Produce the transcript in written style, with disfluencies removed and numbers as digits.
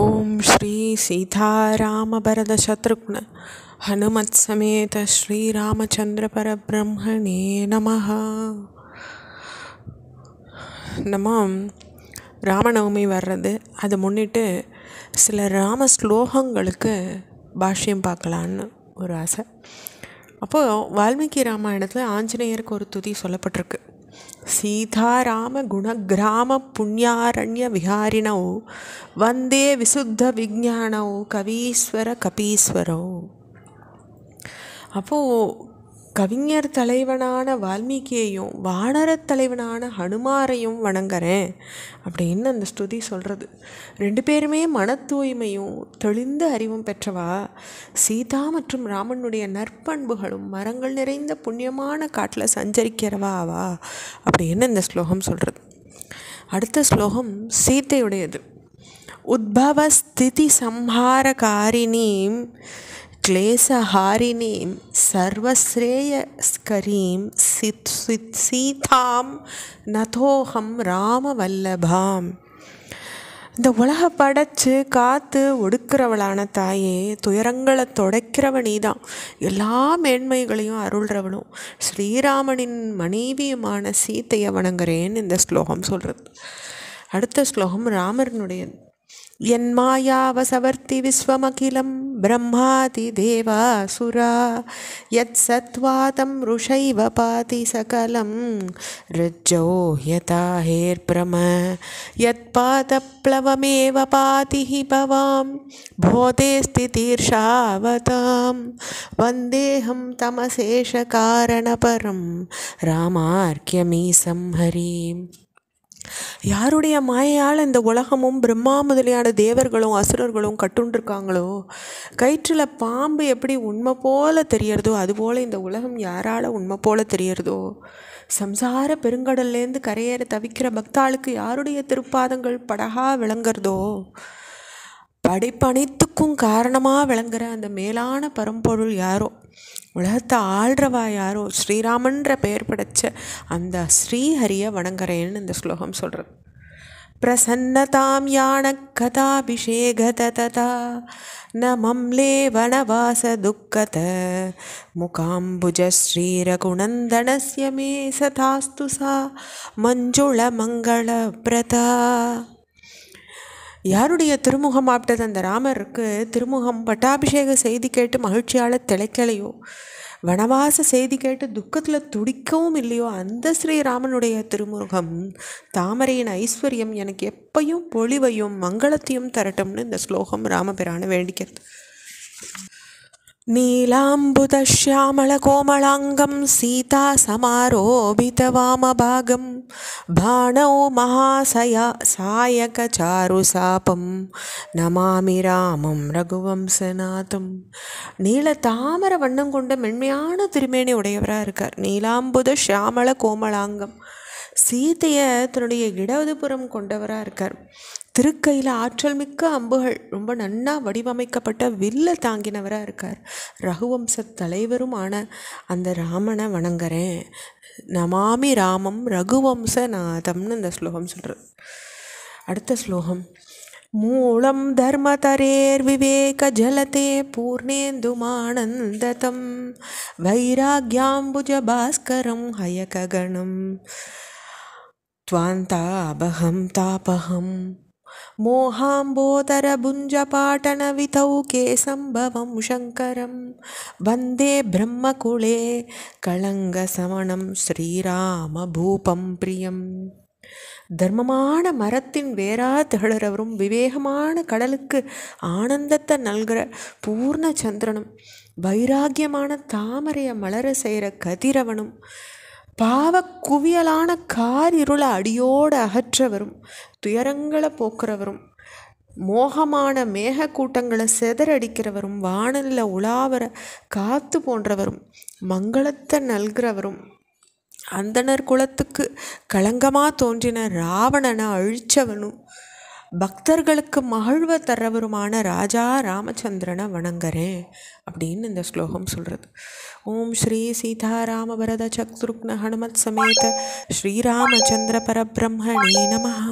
ओम श्री सीताराम भरत शत्रुघ्न हनुमत समेत श्री रामचंद्र परब्रह्मणे नमः. நம்ம ராமநவமி வர்றது, அதை முன்னிட்டு சில ராம ஸ்லோகங்களுக்கு பாஷ்யம் பார்க்கலான்னு ஒரு ஆசை. அப்போது வால்மீகி ராமாயணத்தில் ஆஞ்சநேயருக்கு ஒரு துதி சொல்லப்பட்டிருக்கு. சீதாராம குணகிராம புண்ணியாரண்ய விஹாரிணோ வந்தே விசுத்த விஜானோ கவீஸ்வர கபீஸ்வரோ. அப்போது கவிஞர் தலைவனான வால்மீகியையும் வானரத் தலைவனான ஹனுமாரையும் வணங்குறேன் அப்படின்னு அந்த ஸ்துதி சொல்கிறது. ரெண்டு பேருமே மன தூய்மையும் தெளிந்த அறிவும் பெற்றவா. சீதா மற்றும் ராமனுடைய நற்பண்புகளும் மரங்கள் நிறைந்த புண்ணியமான காட்டில் சஞ்சரிக்கிறவா ஆவா அப்படின்னு இந்த ஸ்லோகம் சொல்கிறது. அடுத்த ஸ்லோகம் சீத்தையுடையது. உத்பவ ஸ்திதி சம்ஹாரகாரிணீம் क्लेशहारिणीं सर्वश्रेयस्करीं சீதாம் நதோஹம் ராமவல்லபாம். இந்த உலக படைச்சு காத்து ஒடுக்கிறவளான தாயே, துயரங்களை தொடைக்கிறவ நீதான், எல்லா மேன்மைகளையும் அருள்றவளும் ஸ்ரீராமனின் மனைவியுமான சீத்தையை வணங்குறேன்னு இந்த ஸ்லோகம் சொல்கிறது. அடுத்த ஸ்லோகம் ராமரனுடையது. என் மாயாவசவர்த்தி விஸ்வமகிலம் பிரம்மாதி தேவாசுரா யத் சத்வாதம் ருஷைவ பாதி சகலம் ரிஜ்ஜோ யதா ஹேர்பிரம யத் பாதப்ளவமேவ பாதி ஹி பவாம் போதே ஸ்திதீர்ஷாவதாம் வந்தேஹம் தமசேஷ காரணபரம் ராமார்க்கியமீசம் ஹரீம். யாருடைய மாயையால் இந்த உலகமும் பிரம்மா முதலியான தேவர்களும் அசுரர்களும் கட்டுண்டிருக்காங்களோ, கயிற்றில் பாம்பு எப்படி உண்மை போல தெரியறதோ அதுபோல் இந்த உலகம் யாரால் உண்மை போல தெரியறதோ, சம்சார பெருங்கடல்லேருந்து கரையேற தவிக்கிற பக்தாளுக்கு யாருடைய திருப்பாதங்கள் படகா விளங்குறதோ, படைப்பனைத்துக்கும் காரணமாக விளங்குற அந்த மேலான பரம்பொருள் யாரோ, உலகத்தை ஆள்றவா யாரோ, ஸ்ரீராமன்ற பெயர் படைச்ச அந்த ஸ்ரீஹரியை வணங்குறேன்னு இந்த ஸ்லோகம் சொல்கிறது. பிரசன்னதாம் யான கதாபிஷேகததா ந மம்லே வனவாச துக்கத முகாம்புஜ ஸ்ரீரகுநந்தனஸ்ய மே சதாஸ்து சா மஞ்சுள மங்கள பிரதா. யாருடைய திருமுகம் ஆப்டது அந்த ராமருக்கு திருமுகம் பட்டாபிஷேக செய்தி கேட்டு மகிழ்ச்சியால் திளைக்கலையோ, வனவாச செய்தி கேட்டு துக்கத்தில் துடிக்கவும் இல்லையோ, அந்த ஸ்ரீராமனுடைய திருமுகம் தாமரையின் ஐஸ்வர்யம் எனக்கு எப்பையும் பொலிவையும் மங்களத்தையும் தரட்டும்னு இந்த ஸ்லோகம் ராமபிரான வேண்டிக்கிறது. नीलाम्बुदश्यामलकोमलाङ्गं सीता समारोपितवामभागं भाणौ महासायकचारुसापं நமாமி ராமம் ரகுவம்சநாதம். நீல தாமர வண்ணம் கொண்ட மென்மையான திருமேனி உடையவராக இருக்கார். நீலாம்புத ஷியாமல கோமலாங்கம், சீதையை தன்னுடைய இடதுபுறம் கொண்டவராக இருக்கார். திருக்கையில் ஆற்றல் மிக்க அம்புகள் ரொம்ப நன்னா வடிவமைக்கப்பட்ட வில்ல தாங்கினவராக இருக்கார். ரகுவம்ச தலைவரும் ஆன அந்த ராமனை வணங்குறேன். நமாமி ராமம் ரகுவம்சநாதம்னு இந்த ஸ்லோகம் சொல்கிறது. அடுத்த ஸ்லோகம். மூலம் தர்மதரேர் விவேக ஜலதே பூர்ணேந்துமானந்ததம் வைராக்யாம்புஜ பாஸ்கரம் ஹயககணம் த்வாந்தாபகம் தாபகம் மோகாம்போதரபுஞ்சபாட்டனவிதௌகே சம்பவம் சங்கரம் வந்தே பிரம்மகுலே களங்கசமணம் ஸ்ரீராம பூபம் பிரியம். தர்மமான மரத்தின் வேரா திகழறவரும் விவேகமான கடலுக்கு ஆனந்தத்தை நல்கிற பூர்ண சந்திரனும் வைராக்கியமான தாமரைய மலர செய்கிற கதிரவனும் பாவ குவியலான கார் இருளை அடியோடு அகற்றவரும் துயரங்களை போக்குறவரும் மோகமான மேக கூட்டங்களை செதறடிக்கிறவரும் வானலில் உலாவர காத்து போன்றவரும் மங்களத்தை நல்கிறவரும் அந்தனர் குலத்துக்கு களங்கமாக தோன்றின ராவணனை அழிச்சவனும் பக்தர்களுக்கு மகிழ்வை தர்றவருமான ராஜா ராமச்சந்திரனை வணங்குறேன் அப்படின்னு இந்த ஸ்லோகம் சொல்கிறது. ஓம் ஸ்ரீ சீதாராம வரத சத்ருக்ன ஹனுமத் சமேத ஸ்ரீராமச்சந்திர பரபிரம்மணே நமஹ.